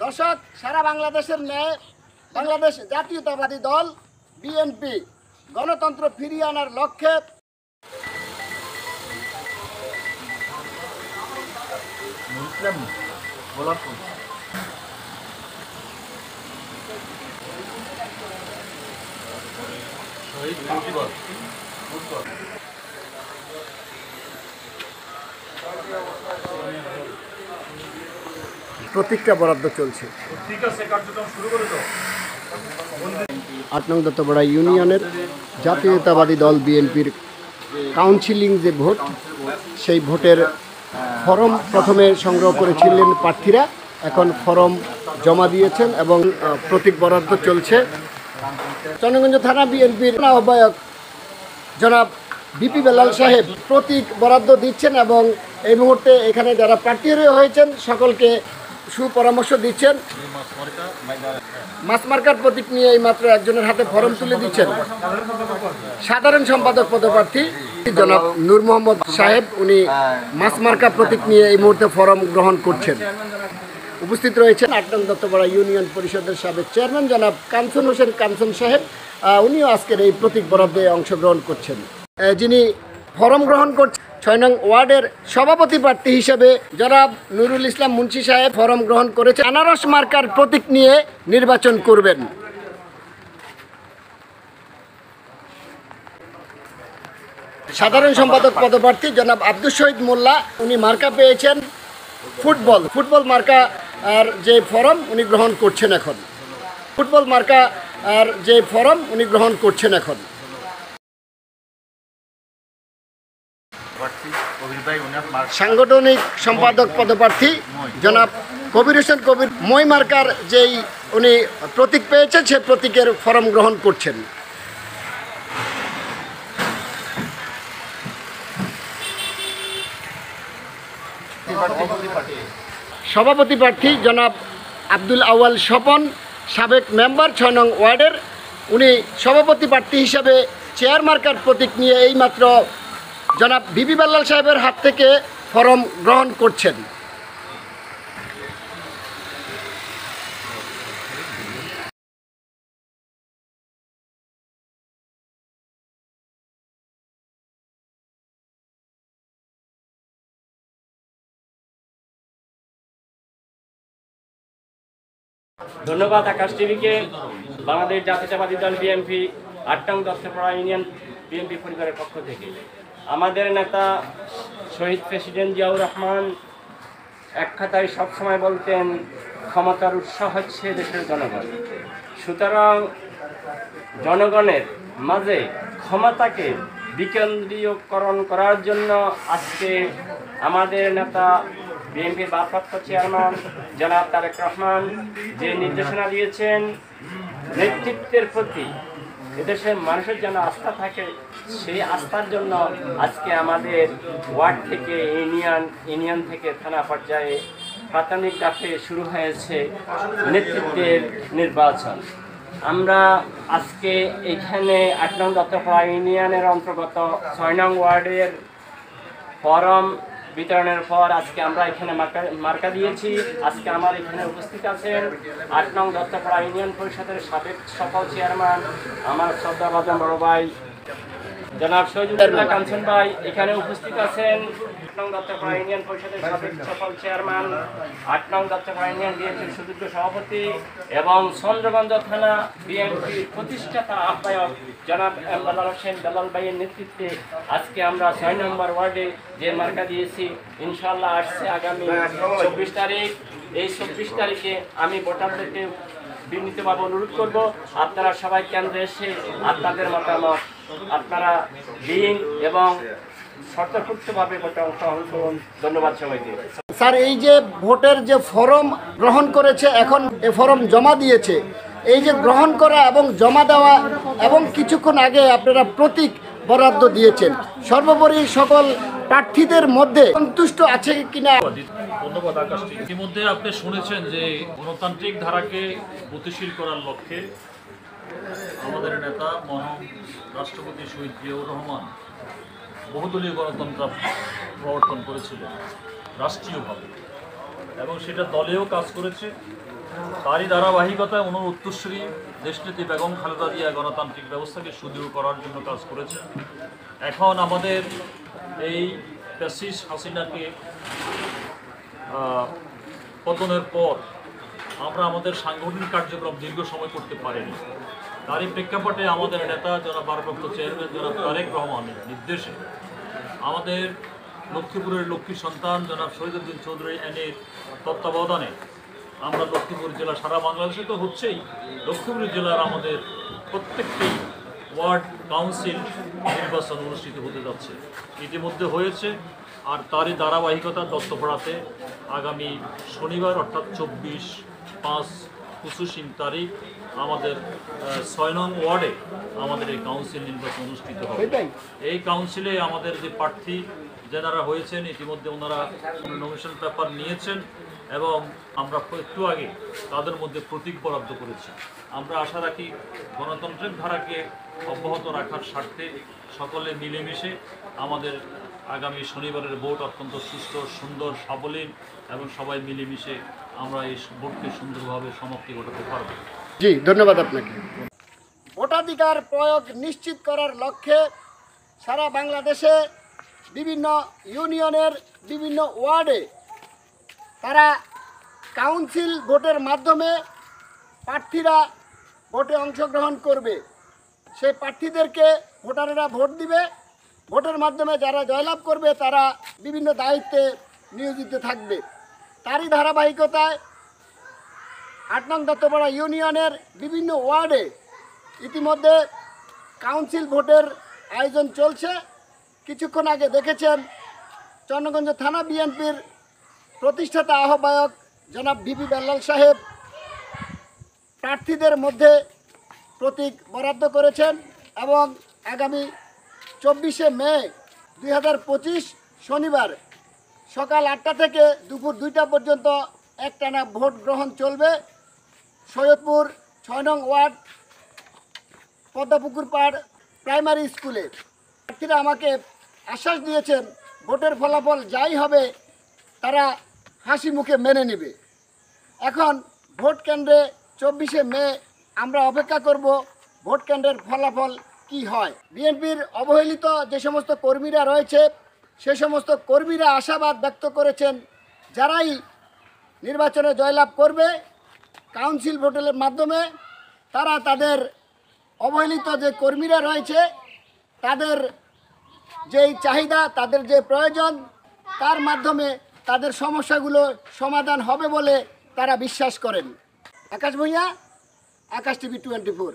দর্শক, সারা বাংলাদেশের ন্যায় বাংলাদেশ জাতীয়তাবাদী দল বিএনপি গণতন্ত্র ফিরিয়ে আনার লক্ষ্যে প্রতীকটা বরাদ্দ চলছে। ৮ নং দত্তপাড়া ইউনিয়নের জাতীয়তাবাদী দল বিএনপির কাউন্সিলিং যে ভোট, সেই ভোটের ফরম প্রথমে সংগ্রহ করেছিলেন প্রার্থীরা, এখন ফরম জমা দিয়েছেন এবং প্রতীক বরাদ্দ চলছে। চন্দ্রগঞ্জ থানা বিএনপির আহ্বায়ক জনাব বিপি বেলাল সাহেব প্রতীক বরাদ্দ দিচ্ছেন এবং এই মুহূর্তে এখানে যারা প্রার্থী হয়েছেন সকলকে সুপরামর্শ দিচ্ছেন। মাছ মার্কার প্রতীক নিয়ে এই মাত্র একজনের হাতে ফরম তুলে দিচ্ছেন সাধারণ সম্পাদক পদপ্রার্থী জনাব নূর মোহাম্মদ সাহেব। উনি মাছ মার্কা প্রতীক নিয়ে এই মুহূর্তে ফরম গ্রহণ করছেন। উপস্থিত রয়েছেন ৮ নং দত্তপাড়া ইউনিয়ন পরিষদের সাবেক চেয়ারম্যান জনাব কাঞ্চন হোসেন কাঞ্চন সাহেব। উনিও আজকের এই প্রতীক বরাদ্দে অংশগ্রহণ করছেন। যিনি ফরম গ্রহণ করছেন ৬ নং ওয়ার্ডের সভাপতি প্রার্থী হিসেবে জনাব নুরুল ইসলাম মুন্সি সাহেব ফরম গ্রহণ করেছে। আনারস মার্কার প্রতীক নিয়ে নির্বাচন করবেন। সাধারণ সম্পাদক পদপ্রার্থী জনাব আব্দুল শহীদ মোল্লা, উনি মার্কা পেয়েছেন ফুটবল মার্কা আর যে ফরম উনি গ্রহণ করছেন এখন। ফুটবল মার্কা আর যে ফরম উনি গ্রহণ করছেন এখন। সাংগঠনিক সম্পাদক পদপ্রার্থী জনাব কবির হোসেন কবির মই মার্কার যেই উনি প্রতীক পেয়েছেন সে প্রতীকের ফরম গ্রহণ করছেন। সভাপতি প্রার্থী জনাব আব্দুল আউয়াল স্বপন, সাবেক মেম্বার ৬ নং ওয়ার্ডের, উনি সভাপতি প্রার্থী হিসাবে চেয়ার মার্কার প্রতীক নিয়ে এইমাত্র জনাব বিপি বেলাল সাহেবের হাত থেকে ফরম গ্রহণ করছেন। ধন্যবাদ আকাশ টিভিকে, বাংলাদেশ জাতীয়তাবাদী দল বিএনপি ৮ নং দত্তপাড়া ইউনিয়ন বিএনপি পরিবারের পক্ষ থেকে। আমাদের নেতা শহীদ প্রেসিডেন্ট জিয়াউর রহমান এক কথায় সবসময় বলতেন, ক্ষমতার উৎস হচ্ছে দেশের জনগণ। সুতরাং জনগণের মাঝে ক্ষমতাকে বিকেন্দ্রীয়করণ করার জন্য আজকে আমাদের নেতা বিএনপির ভারপ্রাপ্ত চেয়ারম্যান জনাব তারেক রহমান যে নির্দেশনা দিয়েছেন, নেতৃত্বের প্রতি এদেশের মানুষের যেন আস্থা থাকে, সেই আস্থার জন্য আজকে আমাদের ওয়ার্ড থেকে ইউনিয়ন থেকে থানা পর্যায়ে প্রাথমিক ধাপে শুরু হয়েছে নেতৃত্বের নির্বাচন। আমরা আজকে এখানে ৮ নং দত্তপাড়া ইউনিয়নের অন্তর্গত ৬ নং ওয়ার্ডের ফরম বিতরণের পর আজকে আমরা এখানে মার্কা দিয়েছি। আজকে আমার এখানে উপস্থিত আছেন ৮ নং দত্তপাড়া ইউনিয়ন পরিষদের সাবেক সফল চেয়ারম্যান আমার শ্রদ্ধাভাজন বড় ভাই জনাব শহীদুল্লাহ কাঞ্চন ভাই, এখানে উপস্থিত আছেন ৮ নং দত্তপাড়া ইউনিয়ন পরিষদের সাবেক সফল চেয়ারম্যান, ৮ নং দত্তপাড়া ইউনিয়ন বিএনপির সুযোগ্য সভাপতি এবং চন্দ্রগঞ্জ থানা বিএনপির প্রতিষ্ঠাতা আহ্বায়ক জনাব বেলাল হোসেন বেলাল ভাইয়ের নেতৃত্বে আজকে আমরা ৬ নম্বর ওয়ার্ডে যে মার্কা দিয়েছি, ইনশাআল্লাহ আসছে আগামী ২৪ তারিখ। এই ২৪ তারিখে আমি ভোটারদেরকে বিনীতভাবে অনুরোধ করব, আপনারা সবাই কেন্দ্রে এসে আপনাদের মতামত আপনারা দিন এবং স্বতঃস্ফূর্তভাবে ভোটে অংশগ্রহণ করুন। ধন্যবাদ সবাইকে। স্যার, এই যে ভোটের যে ফরম গ্রহণ করেছে, এখন এই ফরম জমা দিয়েছে, এই যে গ্রহণ করা এবং জমা দেওয়া এবং কিছুক্ষণ আগে আপনারা প্রতীক বরাদ্দ দিয়েছেন, সর্বোপরি সকল প্রার্থীদের মধ্যে সন্তুষ্ট আছে কিনা? ধন্যবাদ আকাশ। ইতিমধ্যে আপনি শুনেছেন যে গণতান্ত্রিক ধারাকে গতিশীল করার লক্ষ্যে আমাদের নেতা মহান রাষ্ট্রপতি শহীদ জিয়াউর রহমান বহুদলীয় গণতন্ত্র প্রবর্তন করেছিলেন রাষ্ট্রীয়ভাবে, এবং সেটা দলেও কাজ করেছে, তারই ধারাবাহিকতায় ওনার উত্তরসূরি দেশনেত্রী বেগম খালেদা জিয়া গণতান্ত্রিক ব্যবস্থাকে সুদৃঢ় করার জন্য কাজ করেছেন। এখন আমাদের এই ফ্যাসিস্ট হাসিনাকে পতনের পর আমরা আমাদের সাংগঠনিক কার্যক্রম দীর্ঘ সময় করতে পারিনি। তারই প্রেক্ষাপটে আমাদের নেতা জনাব ভারপ্রাপ্ত চেয়ারম্যান জনাব তারেক রহমানের নির্দেশে আমাদের লক্ষ্মীপুরের লক্ষ্মী সন্তান জনাব শহীদুদ্দিন চৌধুরী এনের তত্ত্বাবধানে আমরা লক্ষ্মীপুর জেলা, সারা বাংলাদেশে তো হচ্ছেই, লক্ষ্মীপুর জেলার আমাদের প্রত্যেকটি ওয়ার্ড কাউন্সিল নির্বাচন অনুষ্ঠিত হতে যাচ্ছে, ইতিমধ্যে হয়েছে। আর তারই ধারাবাহিকতা দত্তপাড়াতে আগামী শনিবার অর্থাৎ 24/5/25 তারিখ আমাদের 6 নং ওয়ার্ডে আমাদের এই কাউন্সিল নির্বাচন অনুষ্ঠিত হবে। এই কাউন্সিলে আমাদের যে প্রার্থী যারা হয়েছেন ইতিমধ্যে ওনারা নমিনেশন পেপার নিয়েছেন এবং আমরা একটু আগে তাদের মধ্যে প্রতীক বরাদ্দ করেছি। আমরা আশা রাখি গণতন্ত্রের ধারাকে অব্যাহত রাখার স্বার্থে সকলে মিলেমিশে আমাদের আগামী শনিবারের ভোট অত্যন্ত সুস্থ, সুন্দর, সাবলীল এবং সবাই মিলেমিশে আমরা এই ভোটকে সুন্দরভাবে সমাপ্তি ঘটাতে পারব। জি, ধন্যবাদ আপনাকে। ভোটাধিকার প্রয়োগ নিশ্চিত করার লক্ষ্যে সারা বাংলাদেশে বিভিন্ন ইউনিয়নের বিভিন্ন ওয়ার্ডে তারা কাউন্সিল ভোটের মাধ্যমে প্রার্থীরা ভোটে অংশগ্রহণ করবে। সেই প্রার্থীদেরকে ভোটারেরা ভোট দিবে। ভোটের মাধ্যমে যারা জয়লাভ করবে তারা বিভিন্ন দায়িত্বে নিয়োজিত থাকবে। তারই ধারাবাহিকতায় 8 নং দত্তপাড়া ইউনিয়নের বিভিন্ন ওয়ার্ডে ইতিমধ্যে কাউন্সিল ভোটের আয়োজন চলছে। কিছুক্ষণ আগে দেখেছেন চন্দ্রগঞ্জ থানা বিএনপির প্রতিষ্ঠাতা আহ্বায়ক জনাব ভিপি বেল্লাল সাহেব প্রার্থীদের মধ্যে প্রতীক বরাদ্দ করেছেন এবং আগামী 24শে মে 2025 শনিবার সকাল 8টা থেকে দুপুর 2টা পর্যন্ত একটানা ভোট গ্রহণ চলবে। সৈয়দপুর 6 নং ওয়ার্ড পদ্মাপুকুর পাড় প্রাইমারি স্কুলে প্রার্থীরা আমাকে আশ্বাস দিয়েছেন ভোটের ফলাফল যাই হবে তারা হাসি মুখে মেনে নেবে। এখন ভোট কেন্দ্রে 24শে মে আমরা অপেক্ষা করব ভোট কেন্দ্রের ফলাফল কি হয়। বিএনপির অবহেলিত যে সমস্ত কর্মীরা রয়েছে সে সমস্ত কর্মীরা আশাবাদ ব্যক্ত করেছেন যারাই নির্বাচনে জয়লাভ করবে কাউন্সিল ভোটের মাধ্যমে তারা তাদের অবহেলিত যে কর্মীরা রয়েছে তাদের যেই চাহিদা, তাদের যে প্রয়োজন, তার মাধ্যমে তাদের সমস্যাগুলো সমাধান হবে বলে তারা বিশ্বাস করেন। আকাশ ভূঁইয়া, আকাশ টিভি 24।